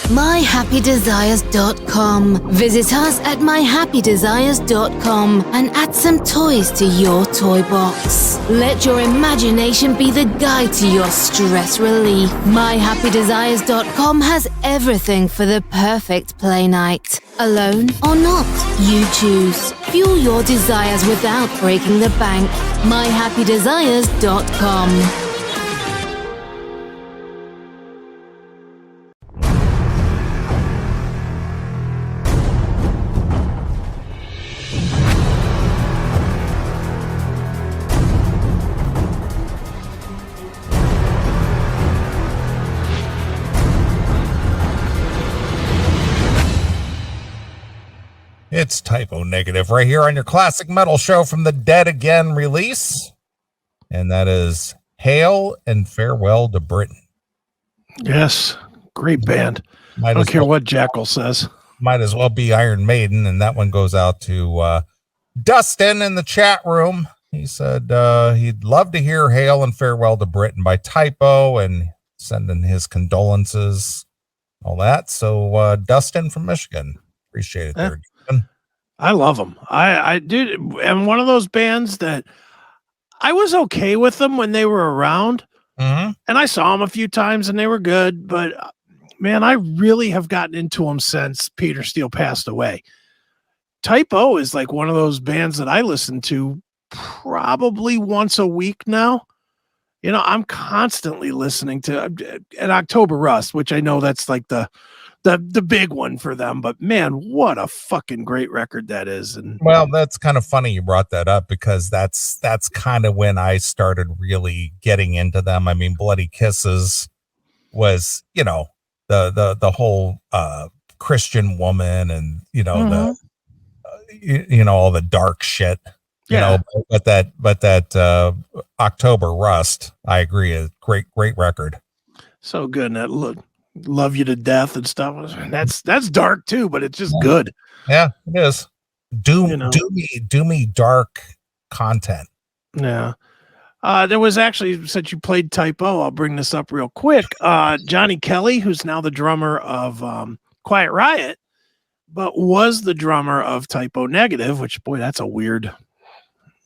myhappydesires.com. Visit us at myhappydesires.com and add some toys to your toy box. Let your imagination be the guide to your stress relief. myhappydesires.com has everything for the perfect play night. Alone or not, you choose. Fuel your desires without breaking the bank. myhappydesires.com. It's Typo Negative right here on your classic metal show from the Dead Again release. And that is Hail and Farewell to Britain. Yes, great band. I don't care what Jackal says. Might as well be Iron Maiden. And that one goes out to Dustin in the chat room. He said he'd love to hear Hail and Farewell to Britain by Typo and sending his condolences, all that. So Dustin from Michigan, appreciate it there. I love them. I do. I'm one of those bands that I was okay with them when they were around, and I saw them a few times and they were good. But man, I really have gotten into them since Peter Steele passed away. Typo is like one of those bands that I listen to probably once a week now. You know, I'm constantly listening to an October Rust, which I know that's like the big one for them, but man, what a fucking great record that is. And well, that's kind of funny you brought that up because that's kind of when I started really getting into them. I mean, Bloody Kisses was, you know, the whole Christian woman and, you know, you know, all the dark shit, you know, but that October Rust, I agree, is great record. So good. And that Love You to Death and stuff. That's dark too, but it's just good. Yeah, it is. Do me dark content. Yeah. There was actually, since you played Typo, I'll bring this up real quick. Johnny Kelly, who's now the drummer of Quiet Riot, but was the drummer of Typo Negative, which, boy, that's a weird,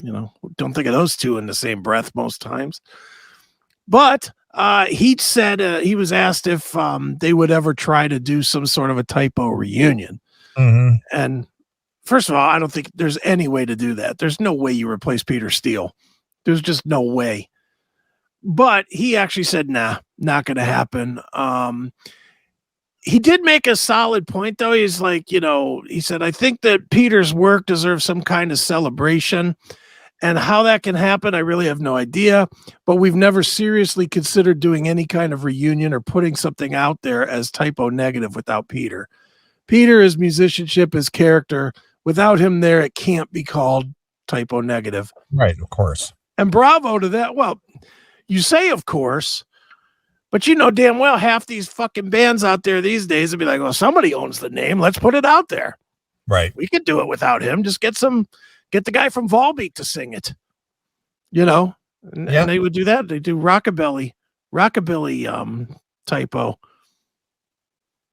you know, don't think of those two in the same breath most times. But he said he was asked if they would ever try to do some sort of a Typo reunion. And first of all, I don't think there's any way to do that. There's no way you replace Peter Steele. There's just no way. But he actually said, nah, not going to happen. He did make a solid point, though. He's like, you know, he said, I think that Peter's work deserves some kind of celebration. And how that can happen, I really have no idea. But we've never seriously considered doing any kind of reunion or putting something out there as Typo Negative without Peter. Peter, his musicianship, his character, without him there, it can't be called Typo Negative. Right, of course. And bravo to that. Well, you say, of course, but you know damn well half these fucking bands out there these days would be like, well, somebody owns the name. Let's put it out there. Right. We could do it without him. Just get the guy from Volbeat to sing it, you know, and they would do that. They do rockabilly Typo.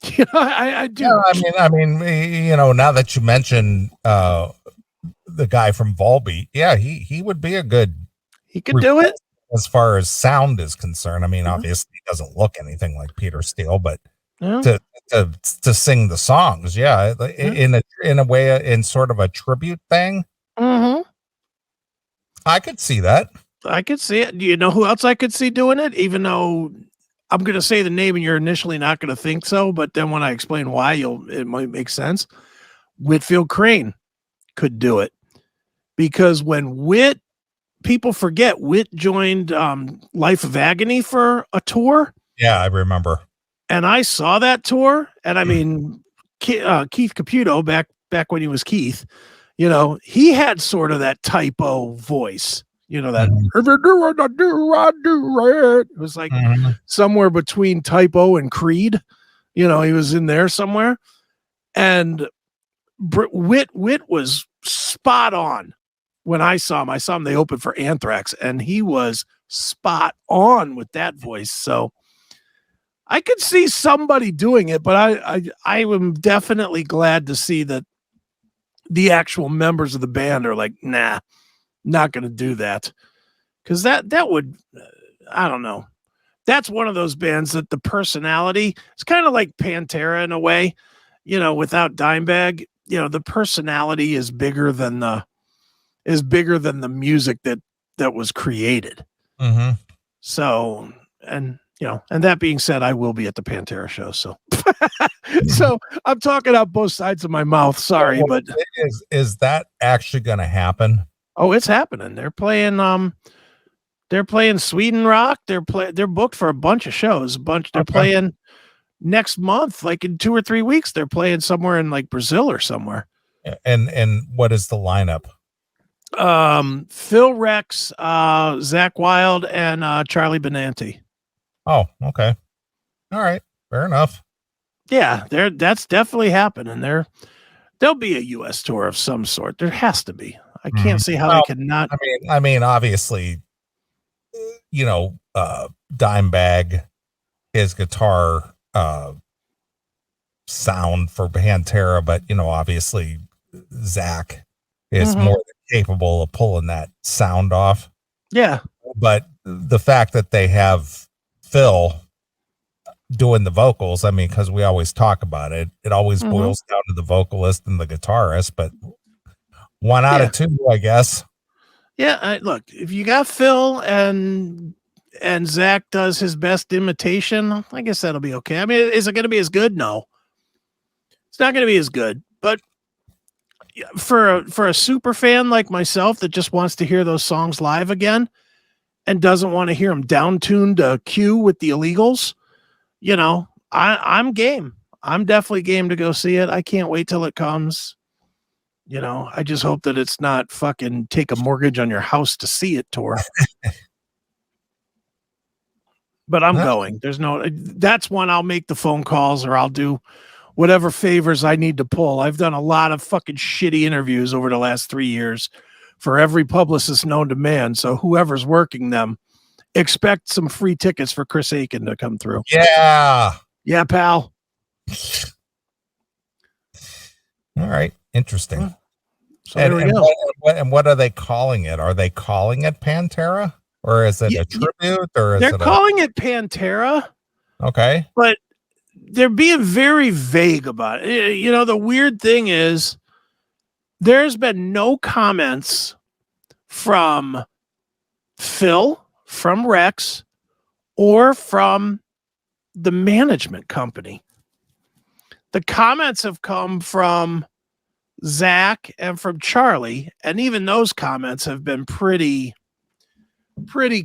You know, I do. Yeah, I mean, you know, now that you mention the guy from Volbeat, yeah, he would be a good. He could do it as far as sound is concerned. I mean, obviously he doesn't look anything like Peter Steele, but to sing the songs, in a way, in sort of a tribute thing. I could see that. I could see it. Do you know who else I could see doing it? Even though I'm going to say the name and you're initially not going to think so, but then when I explain why, it might make sense. Whitfield Crane could do it because when people forget Whit joined Life of Agony for a tour. Yeah, I remember. And I saw that tour, and I mean, Keith Caputo back when he was Keith. You know, he had sort of that Typo voice, you know, that if you do what I do, I do it. It was like somewhere between Typo and Creed. You know, he was in there somewhere. And Whit was spot on when I saw him. They opened for Anthrax, and he was spot on with that voice. So I could see somebody doing it, but I am definitely glad to see that the actual members of the band are like, nah, not going to do that. Because that would, I don't know. That's one of those bands that the personality, it's kind of like Pantera in a way, without Dimebag, the personality is bigger than the music that was created. Mm-hmm. So, and that being said, I will be at the Pantera show. So, so I'm talking out both sides of my mouth. Sorry, but is that actually going to happen? Oh, it's happening. They're playing Sweden Rock. They're booked for a bunch of shows. They're playing next month, like in 2 or 3 weeks. They're playing somewhere in like Brazil or somewhere. And what is the lineup? Phil Rex, Zach Wilde, and Charlie Benanti. Oh, okay. All right. Fair enough. Yeah, that's definitely happening. There'll be a US tour of some sort. There has to be. I can't see how they could not. I mean, obviously, Dimebag, his guitar sound for Pantera, but obviously Zach is more than capable of pulling that sound off. Yeah. But the fact that they have Phil doing the vocals, I mean, because we always talk about it, it always boils down to the vocalist and the guitarist, but 1 out of 2, I guess. Yeah, look, if you got Phil and Zach does his best imitation, I guess that'll be okay. I mean, is it going to be as good? No, it's not going to be as good. But for a super fan like myself that just wants to hear those songs live again and doesn't want to hear them down-tuned to Q with the Illegals, I'm game. I'm definitely game to go see it. I can't wait till it comes. I just hope that it's not fucking take a mortgage on your house to see it tour. But I'm going. That's one I'll make the phone calls or I'll do whatever favors I need to pull. I've done a lot of fucking shitty interviews over the last 3 years for every publicist known to man. So whoever's working them, expect some free tickets for Chris Aiken to come through. Yeah. Yeah, pal. All right. Interesting. So there we go. What are they calling it? Are they calling it Pantera? Or is it a tribute? Or they're calling it Pantera. Okay. But they're being very vague about it. The weird thing is there's been no comments from Phil, from Rex, or from the management company. The comments have come from Zach and from Charlie, and even those comments have been pretty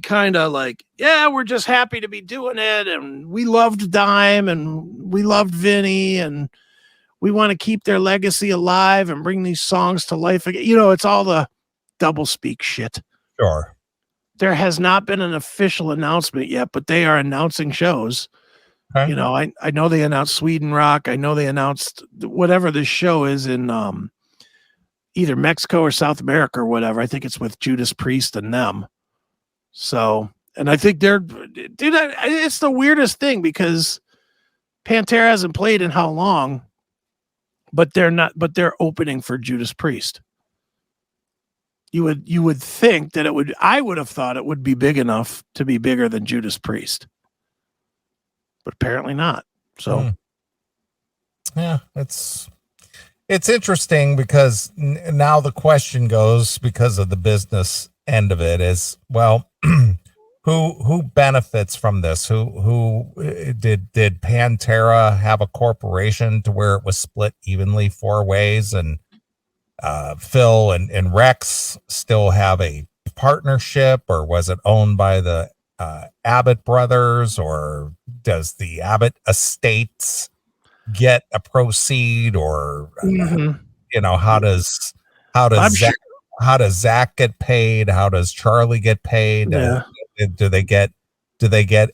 kind of like, yeah, we're just happy to be doing it, and we loved Dime, and we loved Vinny, and we want to keep their legacy alive and bring these songs to life again. It's all the double speak shit. Sure. There has not been an official announcement yet, but they are announcing shows. Okay. I know they announced Sweden Rock. I know they announced whatever this show is in either Mexico or South America or whatever. I think it's with Judas Priest and them. So, and I think it's the weirdest thing because Pantera hasn't played in how long, but they're opening for Judas Priest. You would think that I would have thought it would be big enough to be bigger than Judas Priest, but apparently not. So, yeah, it's interesting because now the question goes, because of the business end of it, is, well, who benefits from this? Who did Pantera have a corporation to where it was split evenly 4 ways, and Phil and Rex still have a partnership, or was it owned by the Abbott brothers, or does the Abbott estates get a proceed, or how does Zach get paid? How does Charlie get paid? Yeah. Do they get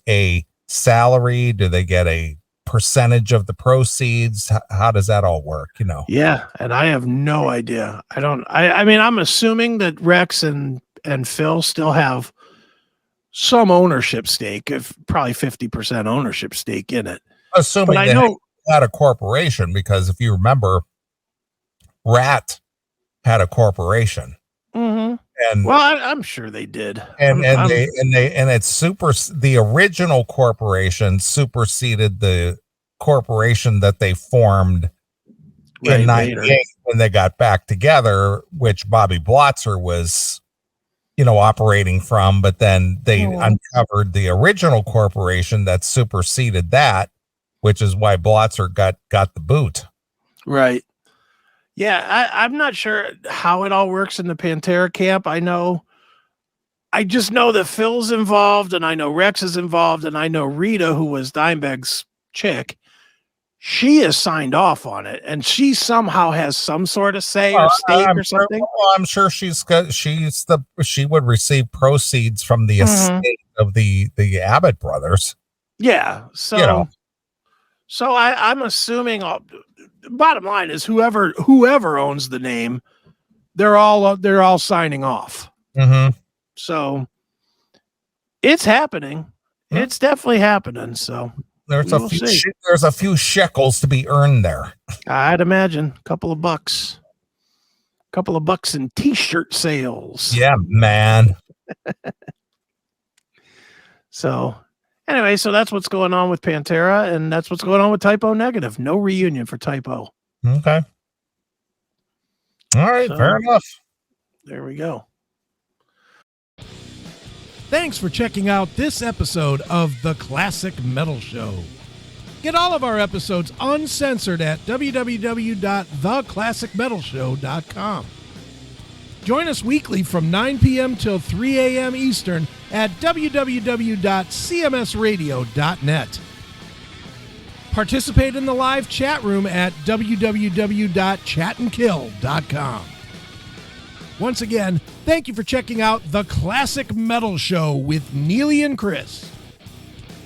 a salary? Do they get a percentage of the proceeds? How does that all work? Yeah, and I have no idea. I mean, I'm assuming that Rex and Phil still have some ownership stake, if probably 50% ownership stake in it. Assuming But I they know, had a corporation, because if you remember, Rat had a corporation, and well, I'm sure they did. and it's the original corporation superseded the corporation that they formed in '98 when they got back together, which Bobby Blotzer was, operating from. But then they uncovered the original corporation that superseded that, which is why Blotzer got the boot. Right. Yeah, I'm not sure how it all works in the Pantera camp. I just know that Phil's involved, and I know Rex is involved, and I know Rita, who was Dimebag's chick, she is signed off on it, and she somehow has some sort of say or stake or something. I'm sure she would receive proceeds from the estate of the Abbott brothers. Yeah. So I'm assuming bottom line is whoever owns the name, they're all signing off. So it's happening. It's definitely happening. So there's a few shekels to be earned there. I'd imagine a couple of bucks in t-shirt sales. Yeah, man. So anyway, so that's what's going on with Pantera, and that's what's going on with Typo Negative. No reunion for Typo. Okay. All right, fair enough. There we go. Thanks for checking out this episode of The Classic Metal Show. Get all of our episodes uncensored at www.theclassicmetalshow.com. Join us weekly from 9 p.m. till 3 a.m. Eastern at www.cmsradio.net. Participate in the live chat room at www.chatandkill.com. Once again, thank you for checking out The Classic Metal Show with Neeley and Chris.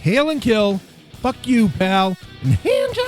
Hail and kill, fuck you, pal, and hand